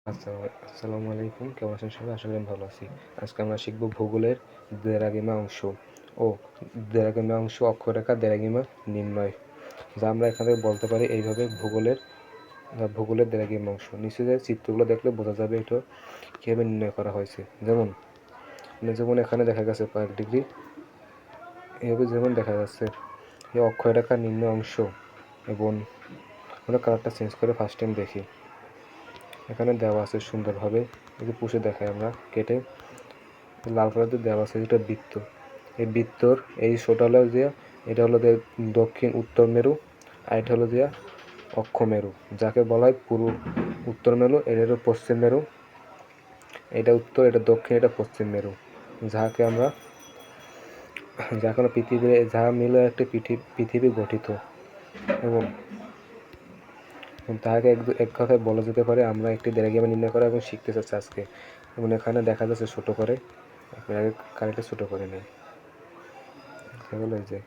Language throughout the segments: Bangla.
আচ্ছা, আসসালামু আলাইকুম। কেমন আছেন সবাই? আশা করি আমি ভালো আছি। আজকে আমরা শিখব ভূগোলের দেরাগিমা অংশ ও দেরাগিমা অংশ অক্ষরেখা দেরাগিমা নির্ণয়। যা আমরা এখান থেকে বলতে পারি এইভাবে ভূগোলের দেরাগিমা অংশ। নিচে যে চিত্রগুলো দেখলে বোঝা যাবে এটা কীভাবে নির্ণয় করা হয়েছে। যেমন এখানে দেখা গেছে কয়েক ডিগ্রি, এভাবে যেমন দেখা যাচ্ছে এই অক্ষরেখার নিম্ন অংশ। এবং আমরা কালারটা চেঞ্জ করে ফার্স্ট টাইম দেখি। এখানে দেওয়া আছে সুন্দরভাবে, এই যে পুষে দেখাই আমরা কেটে লাল কালার দিয়ে দেওয়া আছে এটা বৃত্ত। এই বৃত্তর এই ছোটা হলো যে এটা হলো যে দক্ষিণ উত্তর মেরু, আর এটা হলো যে অক্ষ মেরু, যাকে বলা হয় পূর্ব উত্তর মেরু, এটা হলো পশ্চিম মেরু, এটা উত্তর, এটা দক্ষিণ, এটা পশ্চিম মেরু, যাকে আমরা পৃথিবীর যা মিলে একটি পৃথিবী গঠিত। এবং তাকে এক কথায় বলা যেতে পারে আমরা একটি দেরাগিমা নির্ণয় করা এবং শিখতে চাচ্ছি আজকে। এবং এখানে দেখা যাচ্ছে ছোটো করে, আগে কারেন্টটা ছোটো করে নেই, সেগুলো যে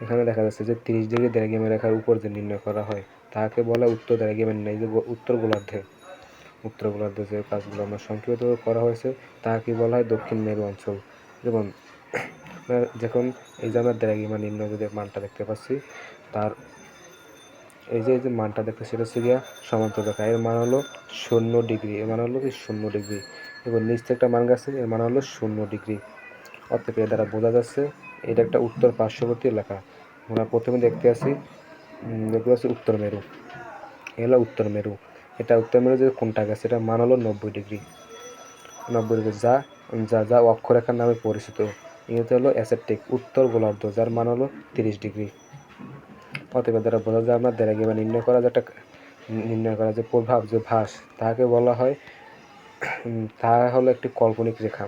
এখানে দেখা যাচ্ছে যে 30 ডিগ্রি দেরাগিমা রেখার উপর যে নির্ণয় করা হয় তাকে বলা উত্তর দেরাগিমা নির্ণয়। যে উত্তর গোলার্ধে যে কাজগুলো আমরা সংক্ষিপ্ত করা হয়েছে তাকে বলা হয় দক্ষিণ মেরু অঞ্চল। যেমন যখন এই যে আমরা দেরাগিমা নির্ণয় যে মানটা দেখতে পাচ্ছি, তার এই যে মানটা দেখতে সেটা হচ্ছে গিয়া সমান্তর রেখা, এর মান হলো 0 ডিগ্রি, এর মান হলো কি 0 ডিগ্রি। এবং নিচ থেকে একটা মান গেছে, এর মান হলো 0 ডিগ্রি। অতএব এর দ্বারা বোঝা যাচ্ছে এটা একটা উত্তর পার্শ্ববর্তী এলাকা। আমরা প্রথমে দেখতে পাচ্ছি উত্তর মেরু, এগুলো উত্তর মেরু। এটা উত্তর মেরু যে কোনটা গেছে এটার মান হলো 90 ডিগ্রি, 90 ডিগ্রি, যা যা যা অক্ষরেখার নামে পরিচিত। ইংরেজিতে হলো অ্যাসেপ্টিক উত্তর গোলার্ধ, যার মান হলো 30 ডিগ্রি। অতএব দ্বারা বোঝা যায় আমরা দেরাগিমা নির্ণয় করা যে প্রভাব, যে ভাস, তাকে বলা হয় তা হলো একটি কাল্পনিক রেখা।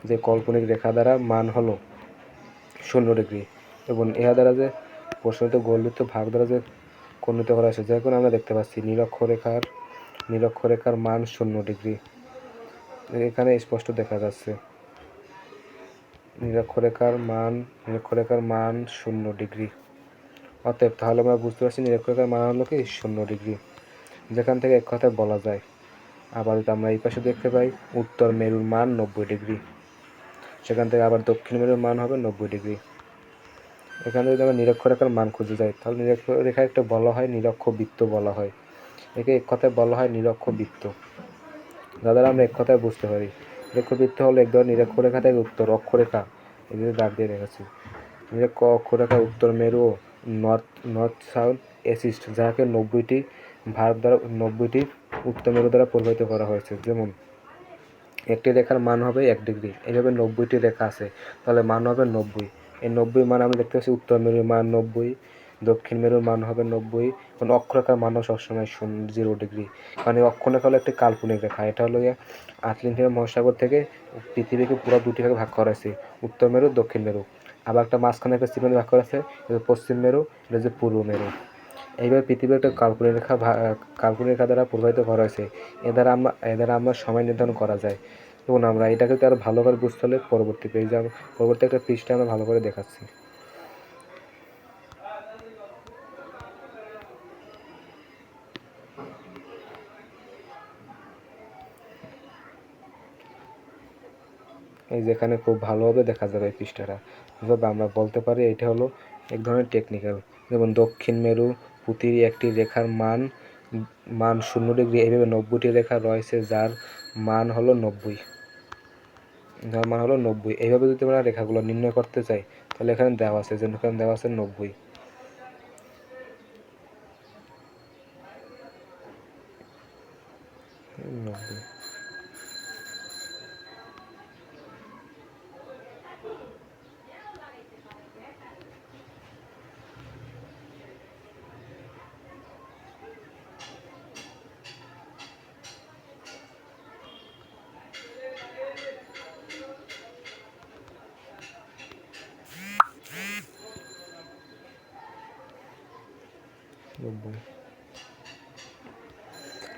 যে কাল্পনিক রেখা দ্বারা মান হলো 0 ডিগ্রি। এবং এর দ্বারা যে প্রসারিত গোলবৃত্ত ভাগ দ্বারা যে কোণিত করা হয়েছে, যেমন আমরা দেখতে পাচ্ছি নিরক্ষরেখার মান 0 ডিগ্রি, এখানে স্পষ্ট দেখা যাচ্ছে নিরক্ষরেখার মান 0 ডিগ্রি। অতএব তাহলে আমরা বুঝতে পারছি নিরক্ষরেখার মান হলো কি 0 ডিগ্রি, যেখান থেকে এক কথায় বলা যায়। আবার আমরা এই পাশে দেখতে পাই উত্তর মেরুর মান 90 ডিগ্রি, সেখান থেকে আবার দক্ষিণ মেরুর মান হবে 90 ডিগ্রি। এখানে যদি আমরা নিরক্ষরেখার মান খুঁজে যাই তাহলে নিরক্ষরেখা একটা বলা হয় নিরক্ষ বৃত্ত বলা হয়, একে এক কথায় বলা হয় নিরক্ষ বৃত্ত। যার দ্বারা আমরা এক কথায় বুঝতে পারি নিরক্ষ বৃত্ত হলো এক ধরনের নিরক্ষরেখা থেকে উত্তর অক্ষরেখা, এই যে দাগ দিয়ে রেখেছি, নিরক্ষ অক্ষরেখা উত্তর মেরু ও নর্থ সাউথ এক্সিস, যাকে 90টি ভাগ দ্বারা 90টি উত্তর মেরু দ্বারা প্রভাবিত করা হয়েছে। যেমন একটি রেখার মান হবে 1 ডিগ্রি, এইভাবে 90টি রেখা আছে, তাহলে মান হবে 90। এই 90 মান আমরা দেখতে পাচ্ছি উত্তর মেরুর মান 90, দক্ষিণ মেরুর মান হবে 90, কারণ অক্ষরেখার মানও সবসময় 0 ডিগ্রি, কারণ এই অক্ষরেখা হলো একটি কাল্পনিক রেখা। এটা হলো আটলান্টিক মহাসাগর থেকে পৃথিবীকে পুরো দুটি ভাগে ভাগ করা হয়েছে, উত্তর মেরু, দক্ষিণ মেরু। আবার একটা মাঝখানে একটা চিহ্ন ভাগ করা আছে, পশ্চিম মেরু, এটা হচ্ছে পূর্ব মেরু। এইভাবে পৃথিবীর একটা কাল্পনিক রেখা দ্বারা প্রভাবিত করা হয়েছে। এ দ্বারা আমরা সময় নির্ধারণ করা যায়। এবং আমরা এটাকে আরো ভালো করে বুঝতে হলে পরবর্তী একটা পৃষ্ঠা আমরা ভালো করে দেখাচ্ছি। এই যেখানে খুব ভালোভাবে দেখা যাবে এই পৃষ্ঠাটা, যেভাবে আমরা বলতে পারি এটা হলো এক ধরনের টেকনিক্যাল। যেমন দক্ষিণ মেরু প্রতিটি একটি রেখার মান 0 ডিগ্রি, এইভাবে 90টি রেখা রয়েছে যার মান হলো 90, এইভাবে যদি আমরা রেখাগুলো নির্ণয় করতে চাই তাহলে এখানে দেওয়া আছে, যেখানে দেওয়া আছে 90।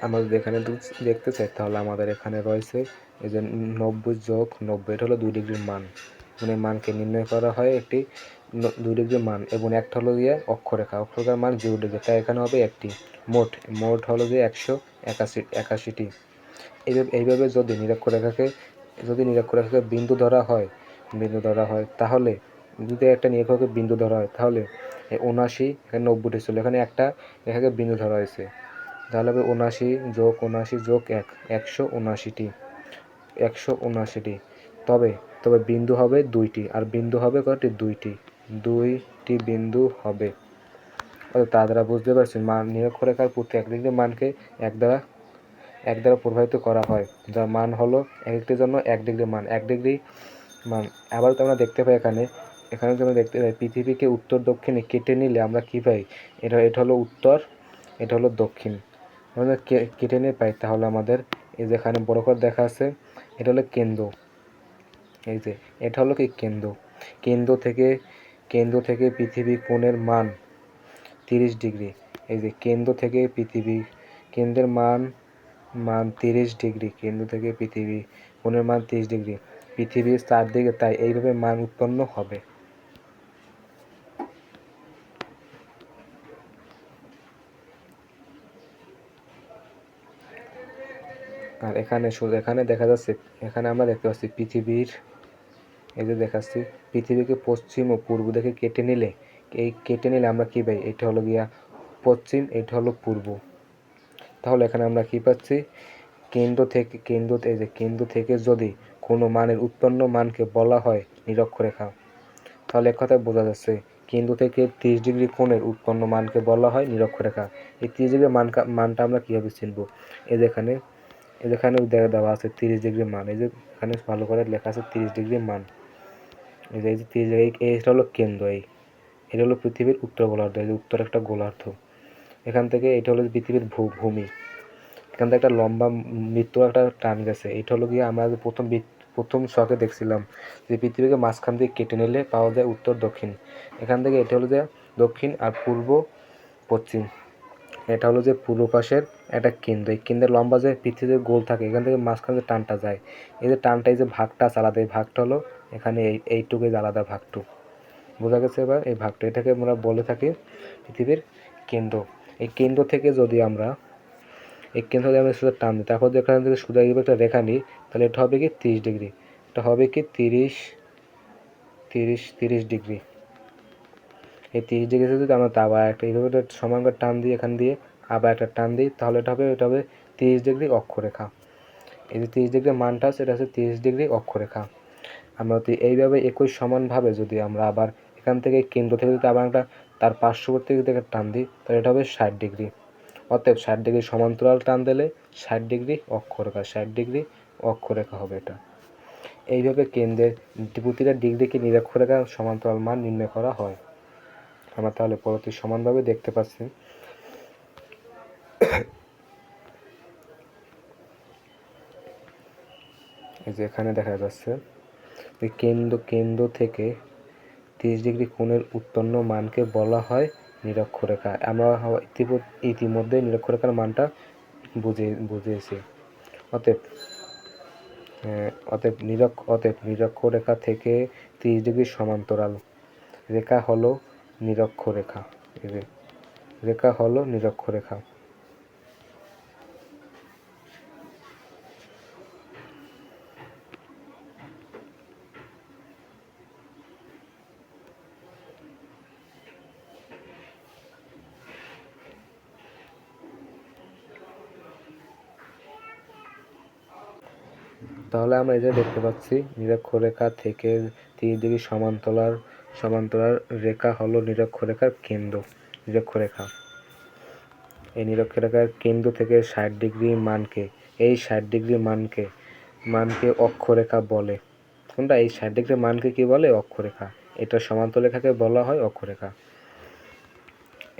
আমরা যদি এখানে দেখতে চাই তাহলে আমাদের এখানে রয়েছে এই যে 90 যোগ 90, এটা হলো 2 ডিগ্রির মান। মানে মানকে নির্ণয় করা হয় একটি 2 ডিগ্রির মান, এবং একটা হলো গিয়ে অক্ষরেখার মান 0 ডিগ্রি, তাই এখানে হবে একটি মোট হলো যে 81টি। এইভাবে যদি নিরক্ষরেখাকে বিন্দু ধরা হয় তাহলে যদি একটা নিরক্ষরেখাকে বিন্দু ধরা হয় তাহলে 79 এখানে 90টি ছিল, এখানে একটা রেখাকে বিন্দু ধরা হয়েছে, তাহলে হবে 79 যোগ 79 যোগ 1 179টি। তবে বিন্দু হবে 2টি, আর বিন্দু হবে কয়টি? 2টি বিন্দু হবে। তার দ্বারা বুঝতে পারছি নিরক্ষরেখার প্রতি এক ডিগ্রি মানকে এক দ্বারা প্রভাবিত করা হয়, যার মান হলো এক একটির জন্য 1 ডিগ্রি মান, 1 ডিগ্রি মান। আবার তো আমরা দেখতে পাই এখানে আমরা দেখতে পাই পৃথিবীকে উত্তর দক্ষিণে কেটে নিলে আমরা কি পাই? এটা হলো উত্তর, এটা হলো দক্ষিণ। আমরা কেটে নিয়ে পাই, তাহলে আমাদের এই যেখানে বড় করে দেখা আছে এটা হলো কেন্দ্র। এই যে এটা হলো কি কেন্দ্র। কেন্দ্র থেকে পৃথিবী কোণের মান 30 ডিগ্রি। এই যে কেন্দ্রের মান 30 ডিগ্রি, কেন্দ্র থেকে পৃথিবী কোণের মান 30 ডিগ্রি। পৃথিবীর চারদিকে তাই এইভাবে মান উৎপন্ন হবে। আর এখানে দেখা যাচ্ছে, এখানে আমরা দেখতে পাচ্ছি পৃথিবীর, এই যে দেখাচ্ছি পৃথিবীকে পশ্চিম ও পূর্ব দিকে কেটে নিলে আমরা কি পাই? এটা হলো গিয়া পশ্চিম, এটা হলো পূর্ব। তাহলে এখানে আমরা কি পাচ্ছি? কেন্দ্র থেকে যদি কোনো মানের উৎপন্ন মানকে বলা হয় নিরক্ষরেখা, তাহলে এক কথায় বোঝা যাচ্ছে কেন্দ্র থেকে 30 ডিগ্রি কোণের উৎপন্ন মানকে বলা হয় নিরক্ষরেখা। এই 30 ডিগ্রি মানটা আমরা কীভাবে চিনব? যেখানে দেওয়া আছে 30 ডিগ্রি মান, এই যে এখানে ভালো করে লেখা আছে 30 ডিগ্রি মান। এই যে 30 ডিগ্রি, এইটা হলো কেন্দ্র, এটা হলো পৃথিবীর উত্তর গোলার্ধ, এই যে উত্তর একটা গোলার্ধ। এখান থেকে এটা হলো পৃথিবীর ভূমি। এখান থেকে একটা লম্বা মৃত্যু একটা টান গেছে। এটা হলো গিয়ে আমরা প্রথম শকে দেখছিলাম যে পৃথিবীকে মাঝখান দিয়ে কেটে নিলে পাওয়া যায় উত্তর দক্ষিণ। এখান থেকে এটা হলো যে দক্ষিণ, আর পূর্ব পশ্চিম। এটা হলো যে পূর্ব পাশের একটা কেন্দ্র। এই কেন্দ্রের লম্বা যে পৃথিবীর গোল থাকে, এখান থেকে মাঝখানে যে টানটা যায়, এই যে টানটা, এই যে ভাগটা আছে আলাদা, এই ভাগটা হলো এখানে এইটুকু আলাদা ভাগটু। বোঝা গেছে এবার? এই ভাগটা, এটাকে আমরা বলে থাকি পৃথিবীর কেন্দ্র। এই কেন্দ্র থেকে যদি আমরা সোজা টান দিই, তারপর যদি এখান থেকে সোজা একটা রেখা নিই, তাহলে এটা হবে কি 30 ডিগ্রি। এটা হবে কি 30 ডিগ্রি। এই 30 ডিগ্রি যদি আমরা আবার একটা এইভাবে সমান করে টান দিই, এখান দিয়ে আবার একটা টান দিই, তাহলে এটা হবে 30 ডিগ্রি অক্ষরেখা। এই যে 30 ডিগ্রি মানটা আছে, এটা হচ্ছে 30 ডিগ্রি অক্ষরেখা। আমরা যদি এইভাবে একই সমানভাবে যদি আমরা আবার এখান থেকে কেন্দ্র থেকে যদি আবার একটা তার পার্শ্ববর্তী দিকে টান দিই, তাহলে এটা হবে 60 ডিগ্রি। অতএব 60 ডিগ্রি সমান্তরাল টান দিলে 60 ডিগ্রি অক্ষরেখা, 60 ডিগ্রি অক্ষরেখা হবে এটা। এইভাবে কেন্দ্রের প্রতিটা ডিগ্রিকে নিরক্ষরেখার সমান্তরাল মান নির্ণয় করা হয়। আমরা তাহলে পরবর্তী সমানভাবে দেখতে পাচ্ছি। এই যে এখানে দেখা যাচ্ছে যে কেন্দ্র থেকে 30 ডিগ্রি কোণের উৎপন্ন মানকে বলা হয় নিরক্ষরেখা। আমরা ইতিমধ্যে নিরক্ষরেখার মানটা বুঝিয়েছি। অতএব নিরক্ষরেখা থেকে 30 ডিগ্রি সমান্তরাল রেখা হলো নিরক্ষরেখা। রেখা হলো নিরক্ষরেখা। তাহলে আমরা এই যে দেখতে পাচ্ছি নিরক্ষরেখা থেকে 30 ডিগ্রি সমান্তরাল রেখা হলো নিরক্ষরেখার কেন্দ্র, নিরক্ষরেখা। এই নিরক্ষরেখার কেন্দ্র থেকে 60 ডিগ্রি মানকে অক্ষরেখা বলে। কোনটা? এই 60 ডিগ্রি মানকে কি বলে? অক্ষরেখা। এটা সমান্তরাল রেখাকে বলা হয় অক্ষরেখা।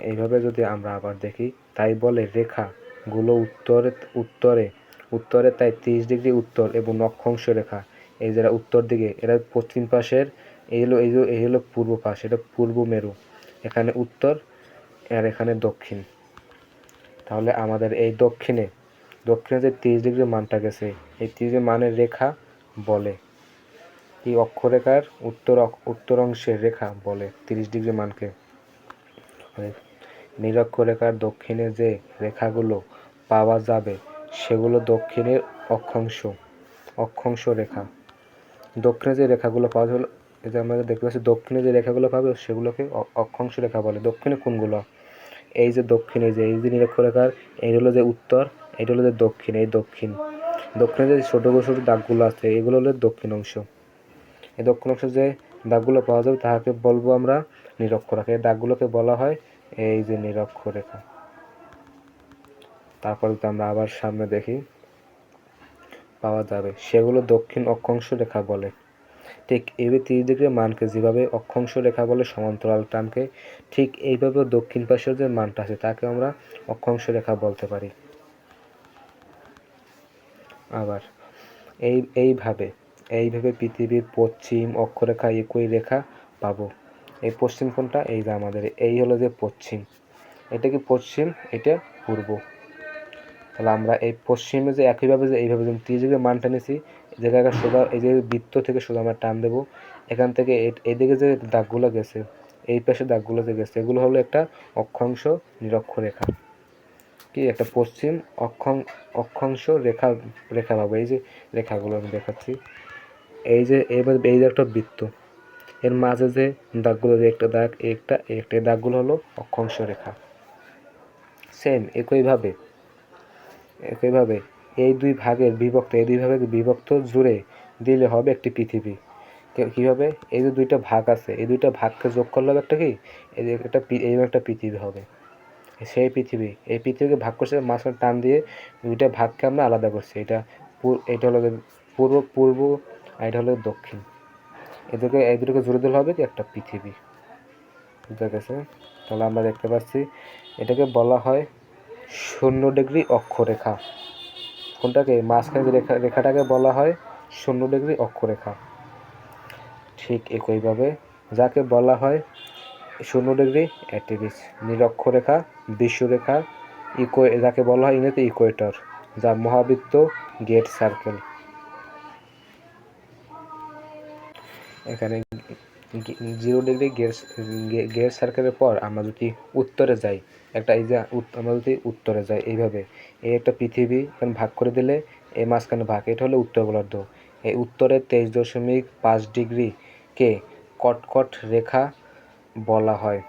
এইভাবে যদি আমরা আবার দেখি, তাই বলে রেখাগুলো উত্তরে তাই 30 ডিগ্রি উত্তর এবং অক্ষাংশ রেখা। এই যারা উত্তর দিকে, এরা পশ্চিম পাশের, এই হলো পূর্ব পাশ, এটা পূর্ব মেরু, এখানে উত্তর আর এখানে দক্ষিণ। তাহলে আমাদের এই দক্ষিণে যে 30 ডিগ্রি মানটা গেছে, এই 30 ডিগ্রি মানের রেখা বলে, এই অক্ষরেখার উত্তর অংশের রেখা বলে 30 ডিগ্রি মানকে। নিরক্ষরেখার দক্ষিণে যে রেখাগুলো পাওয়া যাবে সেগুলো দক্ষিণের অক্ষাংশ অক্ষাংশ রেখা। দক্ষিণে যে রেখাগুলো পাওয়া যাবে, এই যে আমরা দেখতে পাচ্ছি দক্ষিণে যে রেখাগুলো পাবে সেগুলোকে অক্ষাংশ রেখা বলে। দক্ষিণে কোনগুলো? এই যে দক্ষিণে যে এই যে নিরক্ষরেখার এই হলো যে উত্তর, এইটা হলো যে দক্ষিণ। এই দক্ষিণে যে ছোটো ছোটো দাগগুলো আছে এগুলো হলো দক্ষিণ অংশ। এই দক্ষিণ অংশে যে দাগগুলো পাওয়া যাবে তাহাকে বলবো আমরা নিরক্ষরেখা। এই দাগগুলোকে বলা হয় এই যে নিরক্ষরেখা। তারপর যদি আমরা আবার সামনে দেখি পাওয়া যাবে সেগুলো দক্ষিণ অক্ষাংশ রেখা বলে। ঠিক এইভাবে 30 ডিগ্রি মানকে যেভাবে অক্ষাংশ রেখা বলে সমান্তরাল টানকে, ঠিক এইভাবে দক্ষিণ পাশের যে মানটা আছে তাকে আমরা অক্ষাংশ রেখা বলতে পারি। আবার এইভাবে পৃথিবীর পশ্চিম অক্ষরেখা একই রেখা পাবো। এই পশ্চিম কোনটা? এই যে আমাদের এই হলো যে পশ্চিম, এটা কি পশ্চিম, এটা পূর্ব। তাহলে আমরা এই পশ্চিমে যে একইভাবে যে এইভাবে 30 ডিগ্রি মানটা নিয়েছি, এই জায়গাটা সোজা এই যে বৃত্ত থেকে সোজা আমরা টান দেবো। এখান থেকে এদিকে যে দাগগুলো গেছে, এই পাশে দাগগুলো যে গেছে এগুলো হলো একটা অক্ষাংশ নিরক্ষরেখা। কি একটা পশ্চিম অক্ষাংশ রেখা পাবো। এই যে রেখাগুলো আমি দেখাচ্ছি, এই যে এবার এই যে একটা বৃত্ত, এর মাঝে যে দাগগুলো, যে একটা দাগ একটা এই দাগগুলো হলো অক্ষাংশ রেখা। সেম একইভাবে এই দুই ভাগে বিভক্ত জুড়ে দিলে হবে একটি পৃথিবী। কীভাবে? এই যে দুইটা ভাগ আছে, এই দুইটা ভাগকে যোগ করলে হবে একটা কি, এই একটা পৃথিবী হবে। সেই পৃথিবী, এই পৃথিবীকে ভাগ করছে মাঝখানে টান দিয়ে দুইটা ভাগকে আমরা আলাদা করছি। এটা হলো পূর্ব আর এটা হলো দক্ষিণ। এই দুটোকে জুড়ে দিলে হবে কি একটা পৃথিবী। বুঝতে গেছে? তাহলে আমরা দেখতে পাচ্ছি এটাকে বলা হয় 0 ডিগ্রি অক্ষরেখা। কোনটাকে? মাঝখানে যে রেখাটাকে বলা হয় 0 ডিগ্রি অক্ষরেখা। ঠিক একইভাবে যাকে বলা হয় 0 ডিগ্রি অ্যাটিরিস, নিরক্ষরেখা, বিষুবরেখা, যাকে বলা হয় ইংরেজিতে ইকুয়েটর, যা মহাবৃত্ত, গেট সার্কেল। এখানে 0 ডিগ্রি গেট সার্কেলের পর আমরা যদি উত্তরে যাই, আমরা যদি উত্তরে যাই এইভাবে, এই একটা পৃথিবী এখানে ভাগ করে দিলে এই মাঝখানে ভাগ, এটা হলো উত্তর গোলার্ধ। এই উত্তরে 23.5 ডিগ্রিকে কটকট রেখা বলা হয়।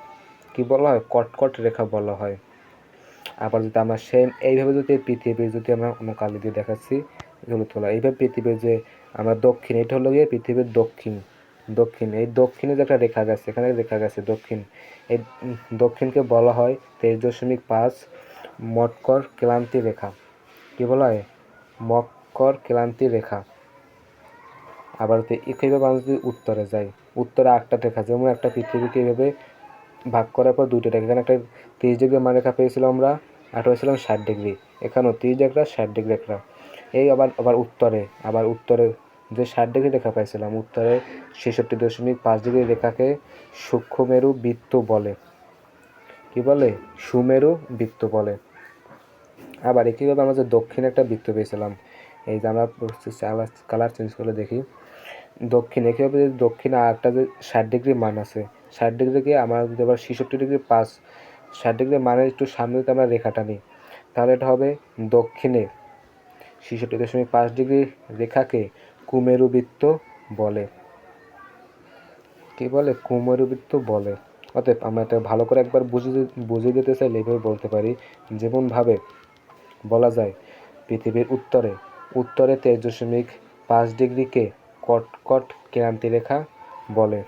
কি বলা হয়? কটকট রেখা বলা হয়। আবার যদি আমরা সেম এইভাবে যদি পৃথিবীর যদি আমরা অন্য কালি দিয়ে দেখাচ্ছি, এগুলো তোলা এইভাবে পৃথিবীর যে আমরা দক্ষিণ, এটা হলো গিয়ে পৃথিবীর দক্ষিণ এই দক্ষিণে যে একটা রেখা গেছে, এখানে রেখা গেছে দক্ষিণ, এই দক্ষিণকে বলা হয় 23.5 মকর ক্রান্তি রেখা। কি বলা হয়? মকর ক্রান্তি রেখা। আবার একইভাবে আমরা যদি উত্তরে যাই, উত্তরে 8টা রেখা, যেমন একটা পৃথিবীকে এইভাবে ভাগ করার পর 2টা রেখা, এখানে একটা 30 ডিগ্রি মান রেখা পেয়েছিলাম আমরা, আর হয়েছিলাম 60 ডিগ্রি, এখানেও 30 ডিগ্রি 60 ডিগ্রি রেখা। এই আবার উত্তরে যে 60 ডিগ্রি রেখা পাইছিলাম, উত্তরে 66.5 ডিগ্রি রেখাকে সূক্ষ্মমেরু বৃত্ত বলে। কি বলে? সুমেরু বৃত্ত বলে। আবার একইভাবে আমরা যে দক্ষিণে একটা বৃত্ত পেয়েছিলাম, এই যে আমরা কালার চেঞ্জ করে দেখি, দক্ষিণে কীভাবে দক্ষিণে আরেকটা যে 60 ডিগ্রি মান আছে, 60 ডিগ্রিকে আমরা যদি আবার 66.5, 60 ডিগ্রি মানের একটু সামনে যদি আমরা রেখাটা নিই, তাহলে এটা হবে দক্ষিণে 66.5 ডিগ্রি রেখাকে কুমেরু বৃত্ত বলে। কি বলে? কুমেরু বৃত্ত বলে। অতএব আমরা এটা ভালো করে একবার বুঝিয়ে দিতে চাইলে এইভাবে বলতে পারি, যেমনভাবে বলা যায় পৃথিবীর উত্তরে 23.5 ডিগ্রিকে কটকট ক্রান্তি রেখা বলে।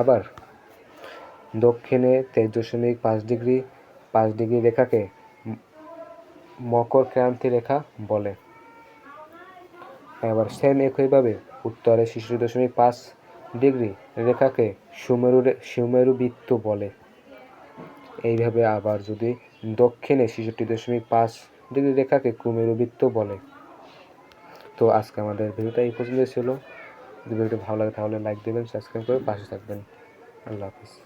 আবার দক্ষিণে 23.5 ডিগ্রি 5 ডিগ্রি রেখাকে মকর ক্রান্তি রেখা বলে। আবার সেম একইভাবে উত্তরে 66.5 ডিগ্রি রেখাকে সুমেরু বৃত্ত বলে। এইভাবে আবার যদি দক্ষিণে 66.5 ডিগ্রি রেখাকে কুমেরু বৃত্ত বলে। তো আজকে আমাদের ভিডিওটা এই পর্যন্তই ছিল। যদি ভিডিওটি ভালো লাগে তাহলে লাইক দেবেন, সাবস্ক্রাইব করে পাশে থাকবেন। আল্লাহ হাফিজ।